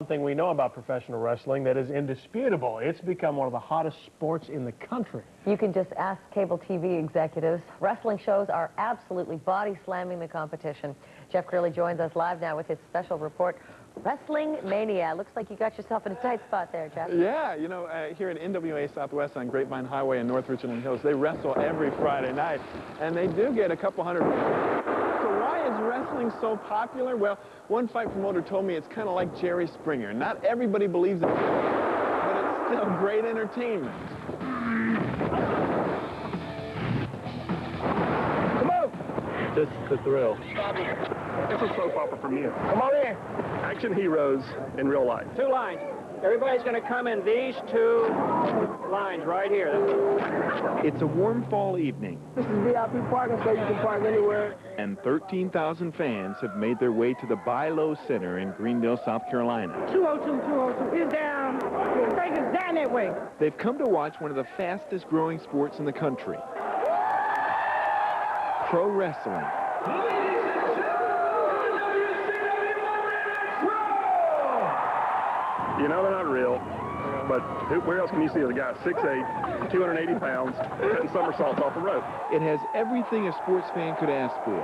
Something we know about professional wrestling that is indisputable. It's become one of the hottest sports in the country. You can just ask cable TV executives. Wrestling shows are absolutely body slamming the competition. Jeff Curley joins us live now with his special report, Wrestling Mania. Looks like you got yourself in a tight spot there, Jeff. Yeah, you know, here at NWA Southwest on Grapevine Highway in North Richland Hills, they wrestle every Friday night, and they do get a couple hundred. So why is wrestling so popular? Well, one fight promoter told me it's kind of like Jerry Springer. Not everybody believes it, but it's still great entertainment. Come on! Just the thrill. It's a soap opera from you. Come on in. Action heroes in real life. Two lines. Everybody's going to come in these two lines right here. It's a warm fall evening. This is VIP parking, so you can park anywhere. And 13,000 fans have made their way to the Buy-Low Center in Greendale, South Carolina. 202 is down. Take us down that way. They've come to watch one of the fastest growing sports in the country. Pro wrestling. You know they're not real, but where else can you see a guy 6'8", 280 pounds, cutting somersaults off a rope? It has everything a sports fan could ask for.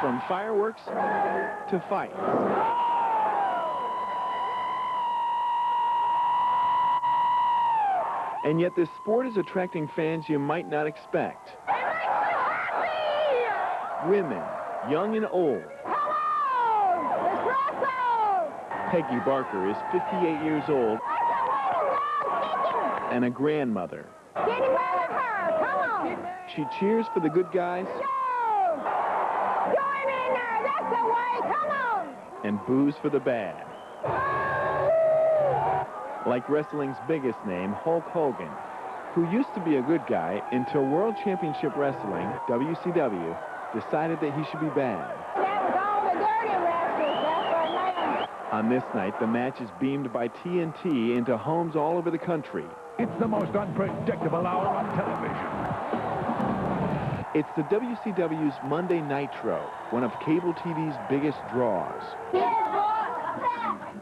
From fireworks to fights. And yet this sport is attracting fans you might not expect. Women, young and old. Peggy Barker is 58 years old and a grandmother. Get away with her! Come on! She cheers for the good guys Join in there! That's the way! Come on! and boos for the bad. Like wrestling's biggest name, Hulk Hogan, who used to be a good guy until World Championship Wrestling, WCW, decided that he should be bad. That was all the dirty wrestlers. That's what now. On this night, the match is beamed by TNT into homes all over the country. It's the most unpredictable hour on television. It's the WCW's Monday Nitro, one of cable TV's biggest draws.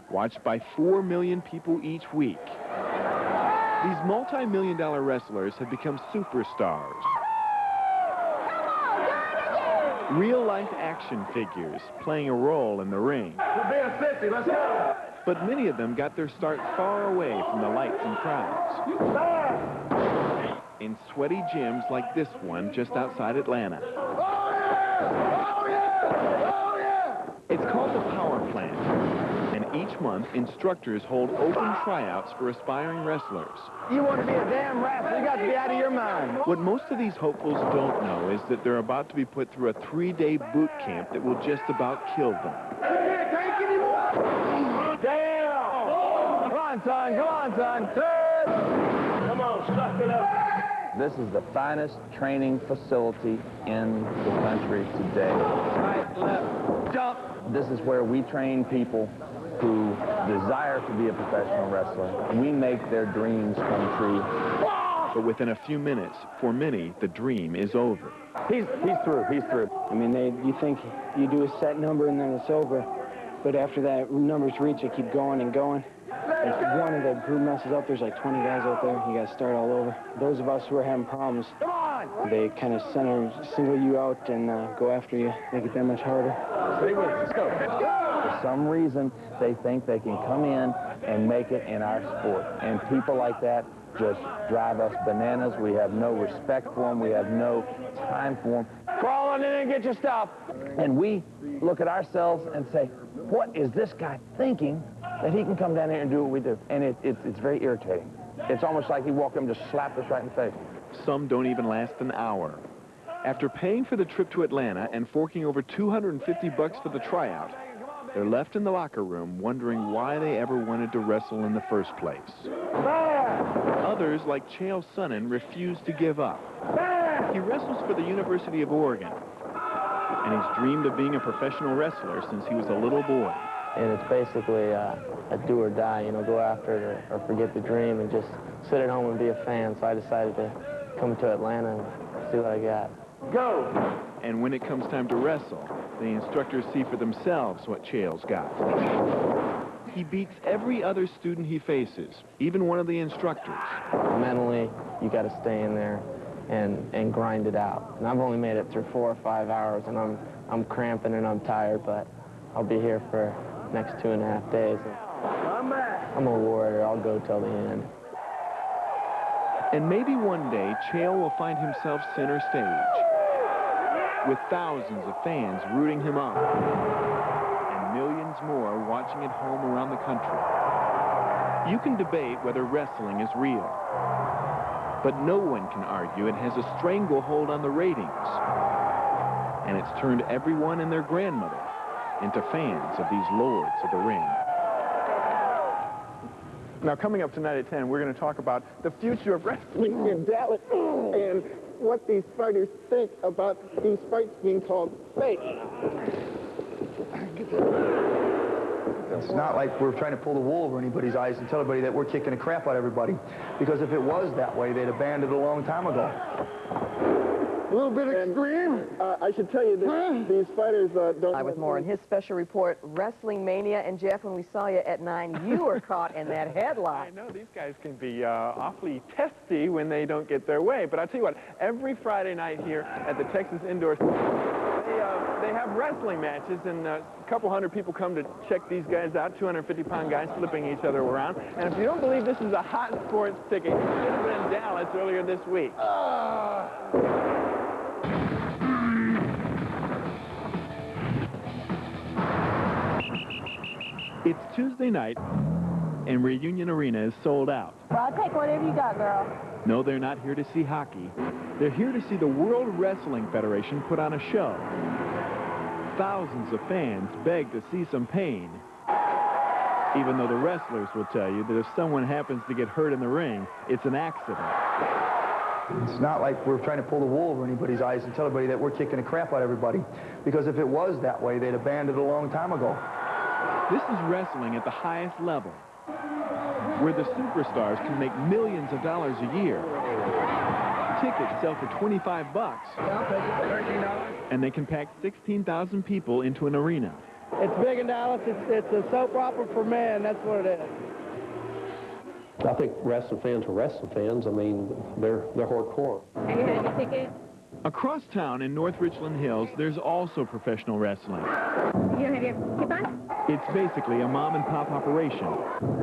Watched by 4 million people each week. These multi-million-dollar wrestlers have become superstars. Real-life action figures playing a role in the ring. We're being sissy, let's go! But many of them got their start far away from the lights and crowds. In sweaty gyms like this one just outside Atlanta. Oh, yeah! Oh, yeah! Oh, yeah! It's called the Power Plant. And each month, instructors hold open tryouts for aspiring wrestlers. You want to be a damn wrestler, you got to be out of your mind. What most of these hopefuls don't know is that they're about to be put through a 3-day boot camp that will just about kill them. Can't take anymore! Damn! Come on, son. Come on, son. Come on, suck it up. This is the finest training facility in the country today. Right, left, jump. This is where we train people who desire to be a professional wrestler. We make their dreams come true. But within a few minutes, for many, the dream is over. He's through. He's through. I mean, you think you do a set number and then it's over, but after that number's reached, you keep going and going. If one of the group messes up, there's like 20 guys out there. You got to start all over. Those of us who are having problems, they kind of single you out and go after you, make it that much harder. Stay with us. Let's go. For some reason, they think they can come in and make it in our sport. And people like that just drive us bananas. We have no respect for them. We have no time for them. Crawl on in and get your stuff. And we look at ourselves and say, what is this guy thinking that he can come down here and do what we do? And it's very irritating. It's almost like he walked up and just slapped us right in the face. Some don't even last an hour. After paying for the trip to Atlanta and forking over $250 for the tryout, they're left in the locker room wondering why they ever wanted to wrestle in the first place. Others, like Chael Sonnen, refuse to give up. He wrestles for the University of Oregon, and he's dreamed of being a professional wrestler since he was a little boy. And it's basically a do or die, you know, go after it or forget the dream and just sit at home and be a fan. So I decided to come to Atlanta and see what I got. go. And when it comes time to wrestle, the instructors see for themselves what Chael's got. He beats every other student he faces, even one of the instructors. Mentally, you got to stay in there and grind it out. And I've only made it through 4 or 5 hours, and I'm cramping and I'm tired, but I'll be here for the next 2.5 days. I'm a warrior. I'll go till the end. And maybe one day, Chael will find himself center stage, with thousands of fans rooting him on, and millions more watching at home around the country. You can debate whether wrestling is real, but no one can argue it has a stranglehold on the ratings, and it's turned everyone and their grandmother into fans of these lords of the ring. Now, coming up tonight at 10, we're going to talk about the future of wrestling in Dallas and what these fighters think about these fights being called fake. It's not like we're trying to pull the wool over anybody's eyes and tell everybody that we're kicking the crap out of everybody. Because if it was that way, they'd have banned it a long time ago. A little bit extreme. I should tell you that these fighters don't... With more in his special report, Wrestling Mania. And Jeff, when we saw you at 9, you were caught in that headline. I know these guys can be awfully testy when they don't get their way. But I'll tell you what, every Friday night here at the Texas Indoor, they have wrestling matches, and a couple hundred people come to check these guys out, 250-pound guys flipping each other around. And if you don't believe this is a hot sports ticket, you should have been in Dallas earlier this week. It's Tuesday night, and Reunion Arena is sold out. Well, I'll take whatever you got, girl. No, they're not here to see hockey. They're here to see the World Wrestling Federation put on a show. Thousands of fans beg to see some pain, even though the wrestlers will tell you that if someone happens to get hurt in the ring, it's an accident. It's not like we're trying to pull the wool over anybody's eyes and tell everybody that we're kicking the crap out of everybody. Because if it was that way, they'd have banned it a long time ago. This is wrestling at the highest level, where the superstars can make millions of dollars a year. Tickets sell for $25, and they can pack 16,000 people into an arena. It's big in Dallas. It's a soap opera for men. That's what it is. I think wrestling fans are wrestling fans. I mean, they're hardcore. Have you had your ticket? Across town in North Richland Hills, there's also professional wrestling. You don't have your coupon? It's basically a mom-and-pop operation.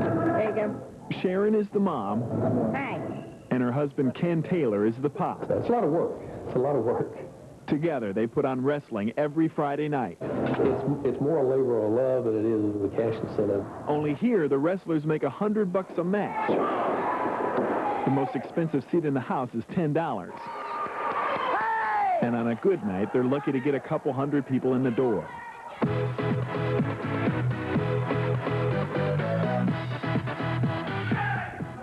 There you go. Sharon is the mom, Hi. and her husband Ken Taylor is the pop. It's a lot of work. It's a lot of work. Together, they put on wrestling every Friday night. It's more a labor of love than it is a cash incentive. Only here, the wrestlers make $100 a match. The most expensive seat in the house is $10. And on a good night, they're lucky to get a couple hundred people in the door.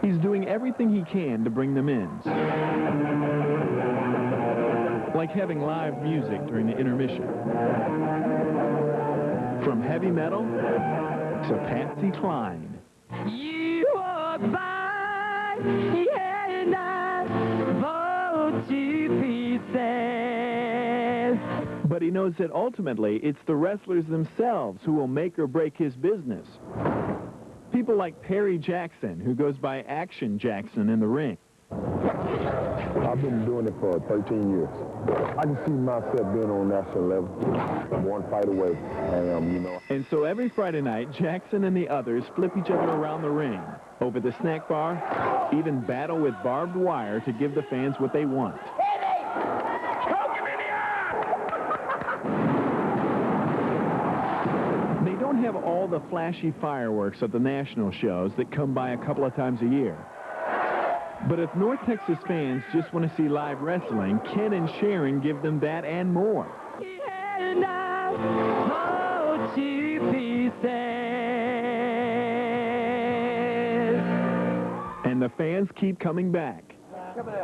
He's doing everything he can to bring them in. Like having live music during the intermission. From heavy metal to Patsy Cline. You are mine, and I fall to pieces. But he knows that ultimately it's the wrestlers themselves who will make or break his business. People like Perry Jackson, who goes by Action Jackson in the ring. I've been doing it for 13 years. I can see myself being on national level. I'm one fight away. And so every Friday night, Jackson and the others flip each other around the ring, over the snack bar, even battle with barbed wire to give the fans what they want. They don't have all the flashy fireworks at the national shows that come by a couple of times a year. But if North Texas fans just want to see live wrestling, Ken and Sharon give them that and more. And I fall to pieces. And the fans keep coming back,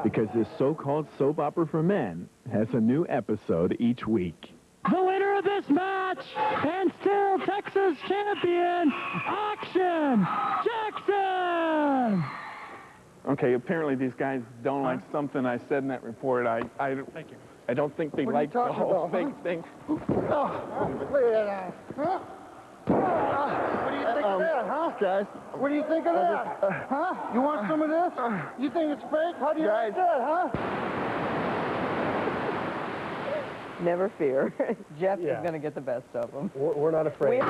because this so-called soap opera for men has a new episode each week. The winner of this match, and still Texas champion, Action Jackson! Okay, apparently these guys don't like something I said in that report. Thank you. I don't think they What are you like the talking whole about, fake thing. Look at that. Huh? What do you think of that, huh? Guys. What do you think of that? Huh? You want some of this? You think it's fake? How do you like that, huh? Never fear. Jeff Yeah. is going to get the best of them. We're not afraid.